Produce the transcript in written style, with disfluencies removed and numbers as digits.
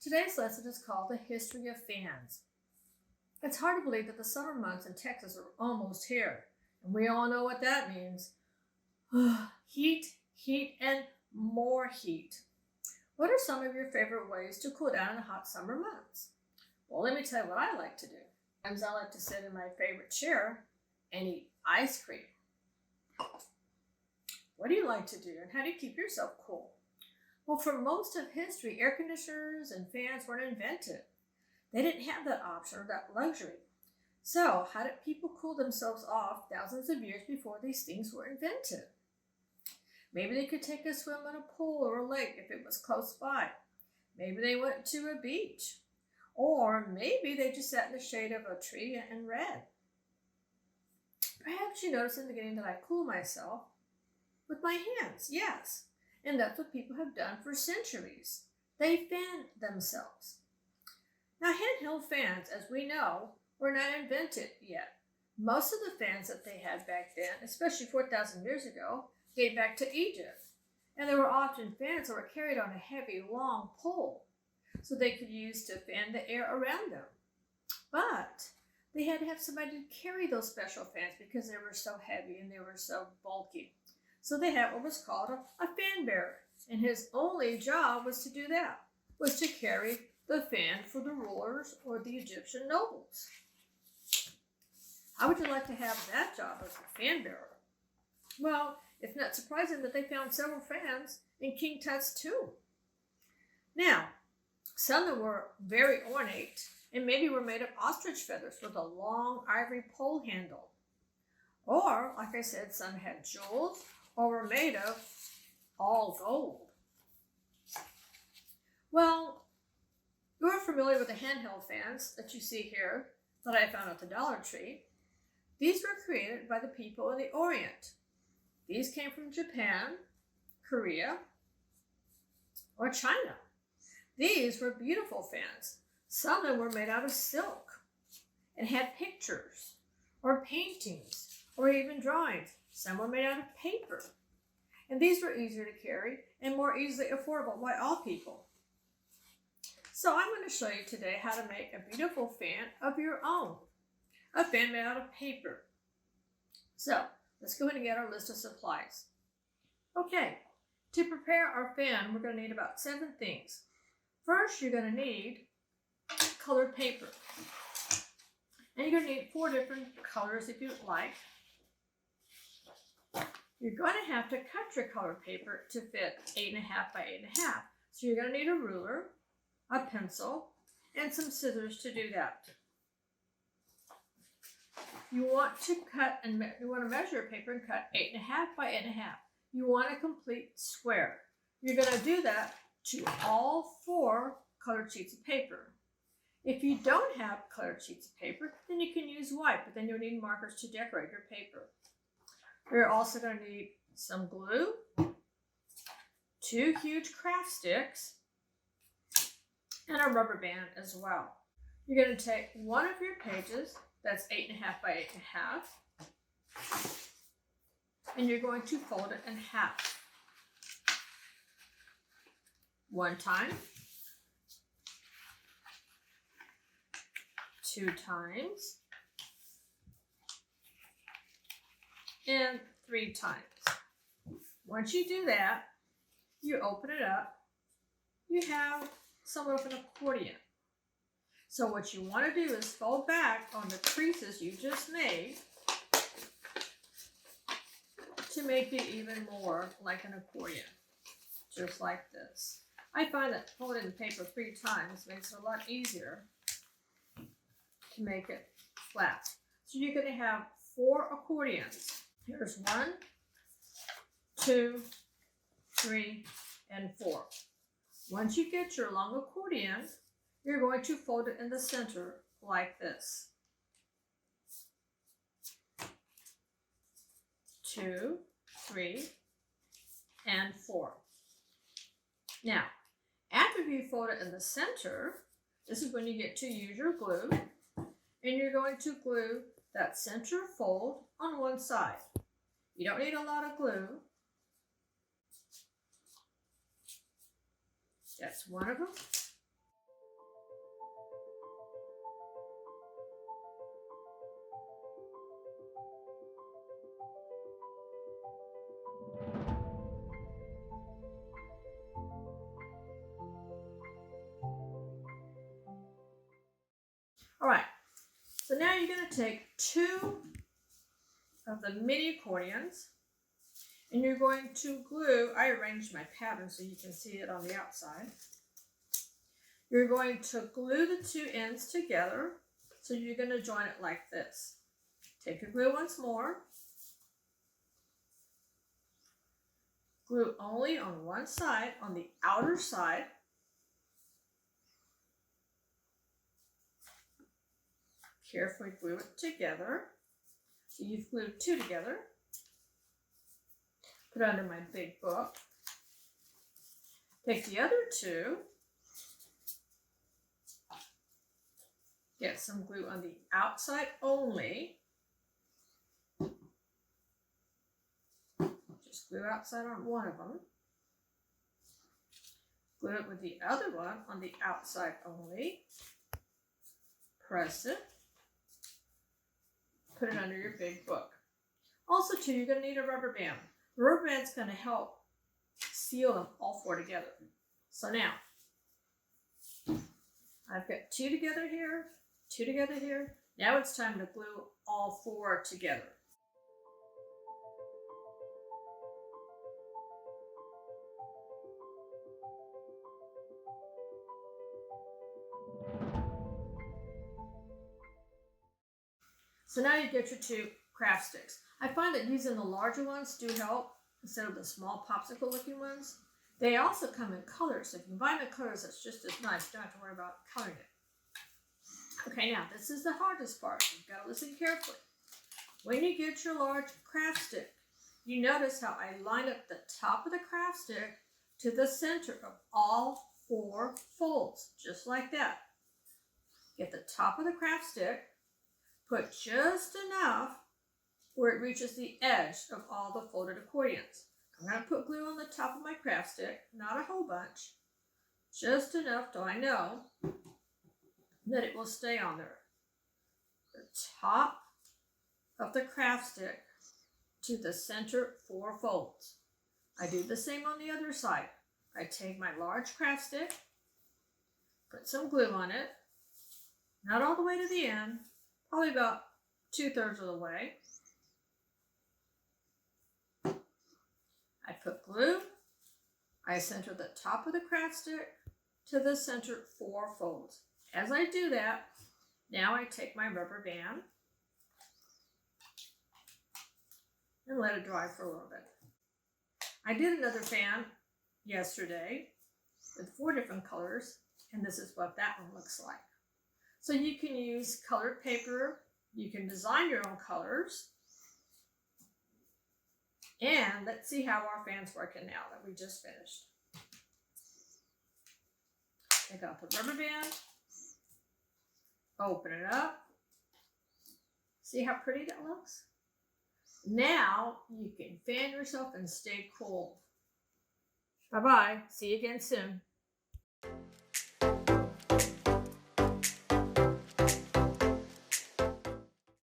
Today's lesson is called The History of Fans. It's hard to believe that the summer months in Texas are almost here, and we all know what that means. Heat, heat, and more heat. What are some of your favorite ways to cool down in the hot summer months? Well, let me tell you what I like to do. Sometimes I like to sit in my favorite chair and eat ice cream. What do you like to do, and how do you keep yourself cool? Well, for most of history, air conditioners and fans weren't invented. They didn't have that option or that luxury. So, how did people cool themselves off thousands of years before these things were invented? Maybe they could take a swim in a pool or a lake if it was close by. Maybe they went to a beach. Or maybe they just sat in the shade of a tree and read. Perhaps you noticed in the beginning that I cool myself with my hands, yes. And that's what people have done for centuries. They fan themselves. Now, handheld fans, as we know, were not invented yet. Most of the fans that they had back then, especially 4,000 years ago, date back to Egypt. And they were often fans that were carried on a heavy, long pole, so they could use to fan the air around them. But they had to have somebody to carry those special fans because they were so heavy and they were so bulky. So they had what was called a fan bearer, and his only job was to do that, was to carry the fan for the rulers or the Egyptian nobles. How would you like to have that job as a fan bearer? Well, it's not surprising that they found several fans in King Tut's tomb. Now, some that were very ornate and maybe were made of ostrich feathers with a long ivory pole handle. Or, like I said, some had jewels or were made of all gold. Well, you're familiar with the handheld fans that you see here that I found at the Dollar Tree. These were created by the people in the Orient. These came from Japan, Korea, or China. These were beautiful fans. Some of them were made out of silk and had pictures or paintings or even drawings. Some were made out of paper. And these were easier to carry and more easily affordable by all people. So I'm going to show you today how to make a beautiful fan of your own. A fan made out of paper. So let's go ahead and get our list of supplies. Okay, to prepare our fan, we're going to need about 7 things. First, you're going to need colored paper. And you're going to need 4 different colors if you'd like. You're going to have to cut your colored paper to fit 8.5 by 8.5. So you're going to need a ruler, a pencil, and some scissors to do that. You want to measure your paper and cut 8.5 by 8.5. You want a complete square. You're going to do that to all 4 colored sheets of paper. If you don't have colored sheets of paper, then you can use white, but then you'll need markers to decorate your paper. We're also going to need some glue, 2 huge craft sticks, and a rubber band as well. You're going to take one of your pages, that's 8.5 by 8.5, and you're going to fold it in half. 1 time, 2 times, and 3 times. Once you do that, you open it up, you have somewhat of an accordion. So what you want to do is fold back on the creases you just made to make it even more like an accordion, just like this. I find that folding the paper 3 times makes it a lot easier to make it flat. So you're going to have 4 accordions. Here's 1, 2, 3, and 4. Once you get your long accordion, you're going to fold it in the center like this. 2, 3, and 4. Now, after you fold it in the center, this is when you get to use your glue, and you're going to glue that center fold on one side. You don't need a lot of glue. That's one of them. to take 2 of the mini accordions and you're going to glue, I arranged my pattern so you can see it on the outside. You're going to glue the 2 ends together, so you're going to join it like this. Take your glue once more. Glue only on one side, on the outer side. Carefully glue it together. So you've glued 2 together. Put it under my big book. Take the other 2. Get some glue on the outside only. Just glue outside on one of them. Glue it with the other one on the outside only. Press it. Put it under your big book. Also, too, you're going to need a rubber band. The rubber band's going to help seal them all 4 together. So now, I've got 2 together here, 2 together here. Now it's time to glue all 4 together. So now you get your 2 craft sticks. I find that using the larger ones do help instead of the small popsicle looking ones. They also come in colors. So if you buy them in colors, that's just as nice. You don't have to worry about coloring it. Okay, now this is the hardest part. You've got to listen carefully. When you get your large craft stick, you notice how I line up the top of the craft stick to the center of all 4 folds, just like that. Get the top of the craft stick, put just enough where it reaches the edge of all the folded accordions. I'm going to put glue on the top of my craft stick, not a whole bunch, just enough so I know that it will stay on there. The top of the craft stick to the center 4 folds. I do the same on the other side. I take my large craft stick, put some glue on it, not all the way to the end, probably about 2/3 of the way. I put glue. I center the top of the craft stick to the center 4 folds. As I do that, now I take my rubber band and let it dry for a little bit. I did another fan yesterday with 4 different colors, and this is what that one looks like. So you can use colored paper, you can design your own colors, and let's see how our fan's working now that we just finished. Take out the rubber band, open it up. See how pretty that looks? Now you can fan yourself and stay cool. Bye-bye. See you again soon.